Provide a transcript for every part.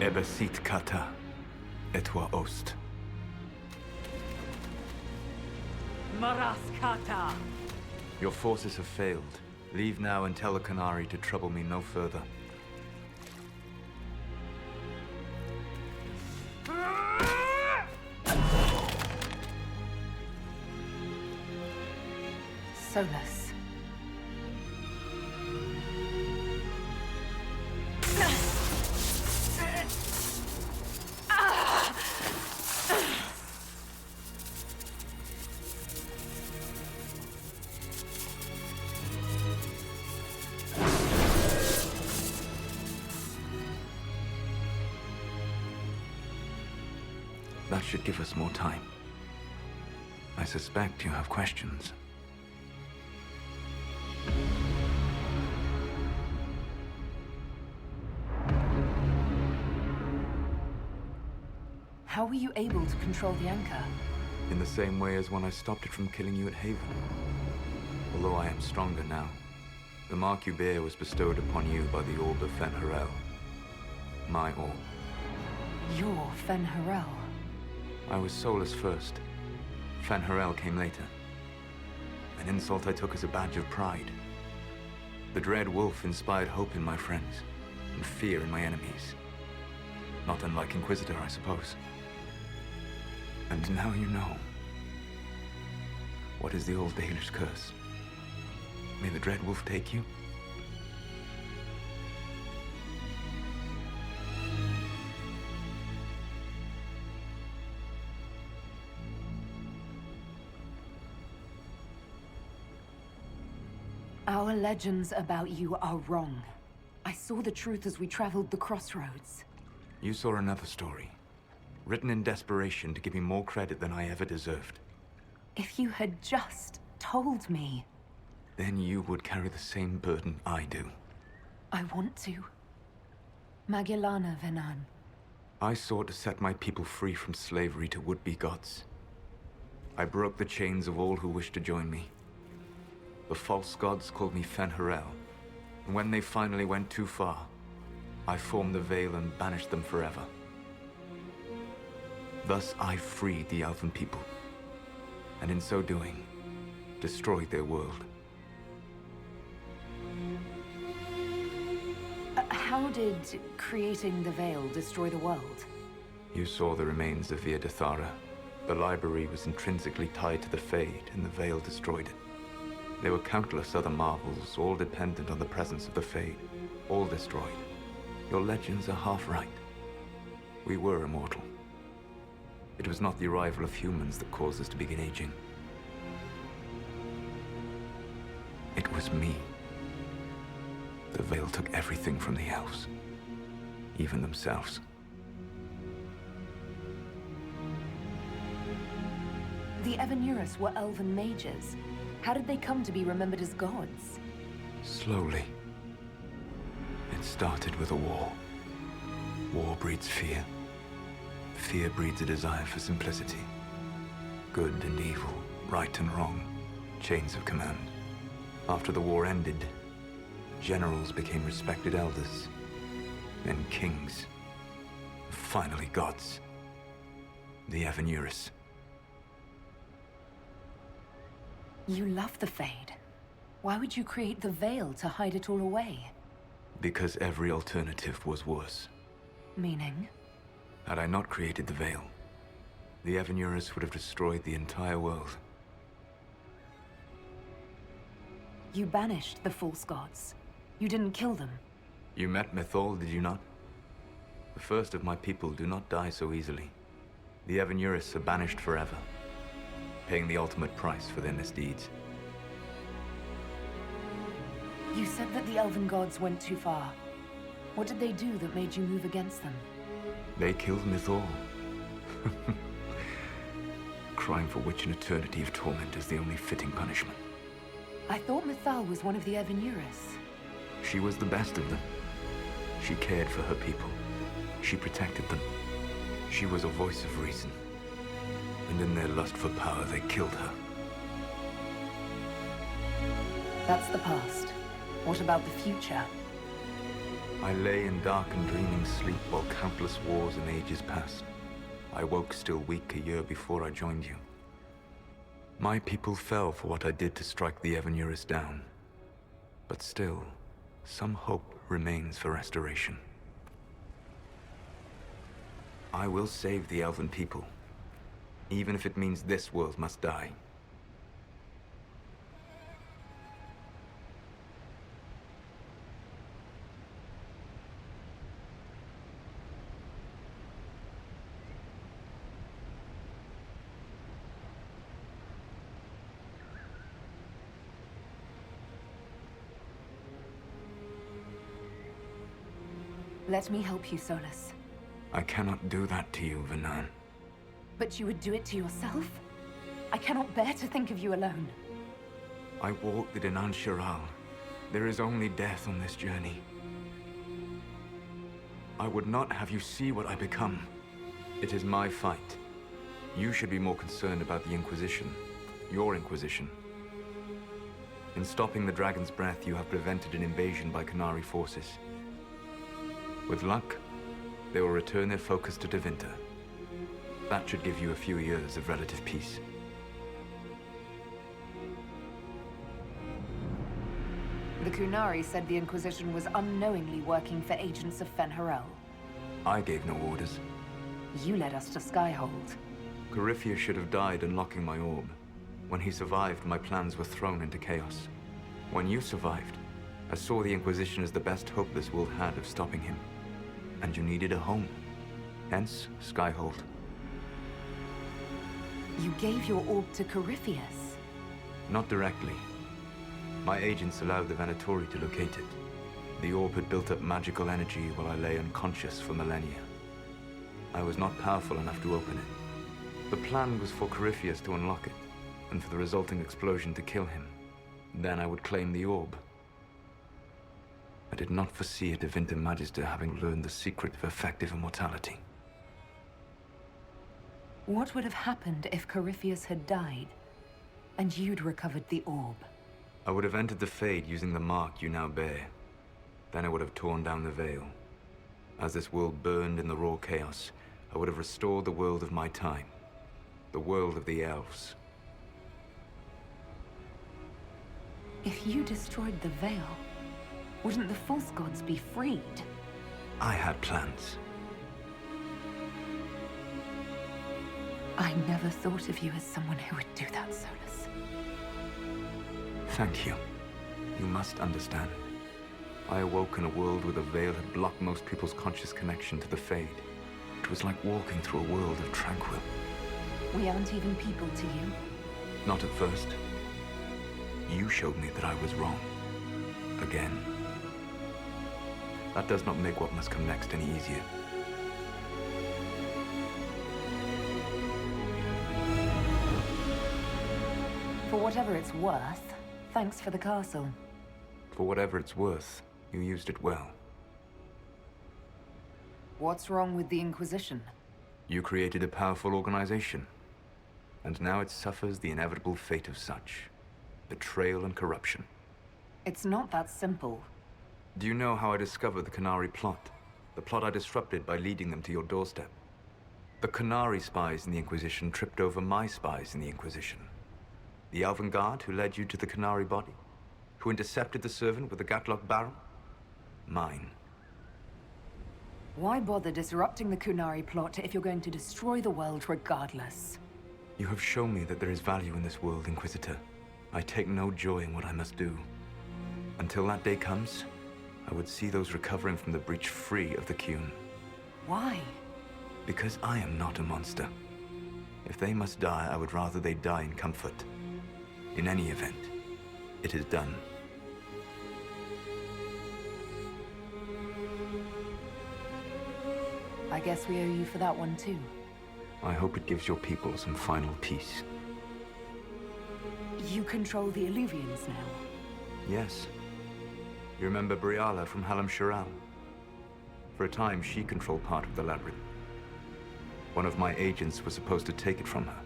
Ebesit kata, etwa ost. Maraskata! Your forces have failed. Leave now and tell the Canary to trouble me no further. Solas. That should give us more time. I suspect you have questions. How were you able to control the anchor? In the same way as when I stopped it from killing you at Haven. Although I am stronger now. The mark you bear was bestowed upon you by the Orb of Fen-Harel. My orb. You're Fen-Harel. I was Solas first. Fen-Harel came later. An insult I took as a badge of pride. The Dread Wolf inspired hope in my friends, and fear in my enemies. Not unlike Inquisitor, I suppose. And now you know. What is the old Baelish curse? May the Dread Wolf take you? Our legends about you are wrong. I saw the truth as we traveled the crossroads. You saw another story, written in desperation to give me more credit than I ever deserved. If you had just told me. Then you would carry the same burden I do. I want to. Magellana Venan. I sought to set my people free from slavery to would-be gods. I broke the chains of all who wished to join me. The false gods called me Fen-Harel, and when they finally went too far, I formed the Veil and banished them forever. Thus I freed the Elven people, and in so doing, destroyed their world. How did creating the Veil destroy the world? You saw the remains of Via de Thara. The library was intrinsically tied to the Fade, and the Veil destroyed it. There were countless other marvels, all dependent on the presence of the Fade, all destroyed. Your legends are half right. We were immortal. It was not the arrival of humans that caused us to begin aging. It was me. The Veil took everything from the elves, even themselves. The Evanurus were elven mages. How did they come to be remembered as gods? Slowly. It started with a war. War breeds fear. Fear breeds a desire for simplicity. Good and evil, right and wrong, chains of command. After the war ended, generals became respected elders, then kings, finally gods. The Evanurus. You love the Fade. Why would you create the Veil to hide it all away? Because every alternative was worse. Meaning? Had I not created the Veil, the Evanurus would have destroyed the entire world. You banished the false gods. You didn't kill them. You met Mythol, did you not? The first of my people do not die so easily. The Evanurus are banished forever, paying the ultimate price for their misdeeds. You said that the elven gods went too far. What did they do that made you move against them? They killed Mythol. Crime for which an eternity of torment is the only fitting punishment. I thought Mythal was one of the Evanurus. She was the best of them. She cared for her people. She protected them. She was a voice of reason. And in their lust for power, they killed her. That's the past. What about the future? I lay in dark and dreaming sleep while countless wars and ages passed. I woke still weak a year before I joined you. My people fell for what I did to strike the Evanurus down. But still, some hope remains for restoration. I will save the Elven people, even if it means this world must die. Let me help you, Solas. I cannot do that to you, Vernan. But you would do it to yourself? I cannot bear to think of you alone. I walk the Dinan Shiral. There is only death on this journey. I would not have you see what I become. It is my fight. You should be more concerned about the Inquisition. Your Inquisition. In stopping the Dragon's Breath, you have prevented an invasion by Qunari forces. With luck, they will return their focus to Tevinter. That should give you a few years of relative peace. The Qunari said the Inquisition was unknowingly working for agents of Fen'Harel. I gave no orders. You led us to Skyhold. Corypheus should have died unlocking my orb. When he survived, my plans were thrown into chaos. When you survived, I saw the Inquisition as the best hope this world had of stopping him. And you needed a home. Hence, Skyhold. You gave your orb to Corypheus? Not directly. My agents allowed the Venatori to locate it. The orb had built up magical energy while I lay unconscious for millennia. I was not powerful enough to open it. The plan was for Corypheus to unlock it, and for the resulting explosion to kill him. Then I would claim the orb. I did not foresee a Tevinter Magister having learned the secret of effective immortality. What would have happened if Corypheus had died, and you'd recovered the orb? I would have entered the Fade using the mark you now bear. Then I would have torn down the veil. As this world burned in the raw chaos, I would have restored the world of my time. The world of the elves. If you destroyed the veil, wouldn't the false gods be freed? I had plans. I never thought of you as someone who would do that, Solas. Thank you. You must understand. I awoke in a world where the veil had blocked most people's conscious connection to the Fade. It was like walking through a world of tranquil. We aren't even people to you. Not at first. You showed me that I was wrong. Again. That does not make what must come next any easier. For whatever it's worth, thanks for the castle. For whatever it's worth, you used it well. What's wrong with the Inquisition? You created a powerful organization. And now it suffers the inevitable fate of such. Betrayal and corruption. It's not that simple. Do you know how I discovered the Qunari plot? The plot I disrupted by leading them to your doorstep. The Qunari spies in the Inquisition tripped over my spies in the Inquisition. The Elven Guard who led you to the Qunari body? Who intercepted the servant with the Gatlock barrel? Mine. Why bother disrupting the Qunari plot if you're going to destroy the world regardless? You have shown me that there is value in this world, Inquisitor. I take no joy in what I must do. Until that day comes, I would see those recovering from the breach free of the Qun. Why? Because I am not a monster. If they must die, I would rather they die in comfort. In any event, it is done. I guess we owe you for that one too. I hope it gives your people some final peace. You control the Illuvians now? Yes. You remember Briala from Halam Shiral? For a time, she controlled part of the labyrinth. One of my agents was supposed to take it from her,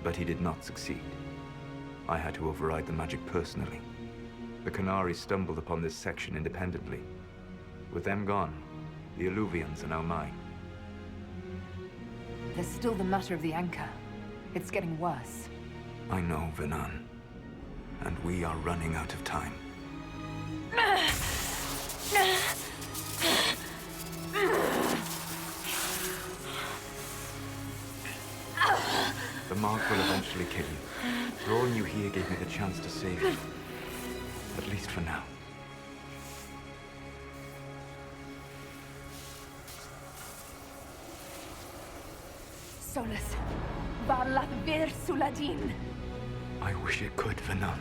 but he did not succeed. I had to override the magic personally. The Qunari stumbled upon this section independently. With them gone, the Illuvians are now mine. There's still the matter of the anchor. It's getting worse. I know, Venan. And we are running out of time. The mark will eventually kill you. Drawing you here gave me the chance to save you. At least for now. Solas, varlat vir suladin. I wish it could, Venan.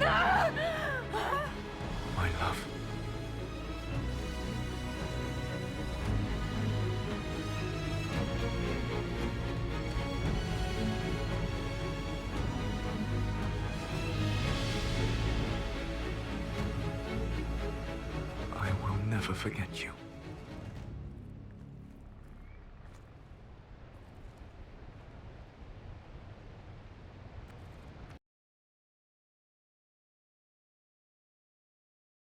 My love. I will never forget you.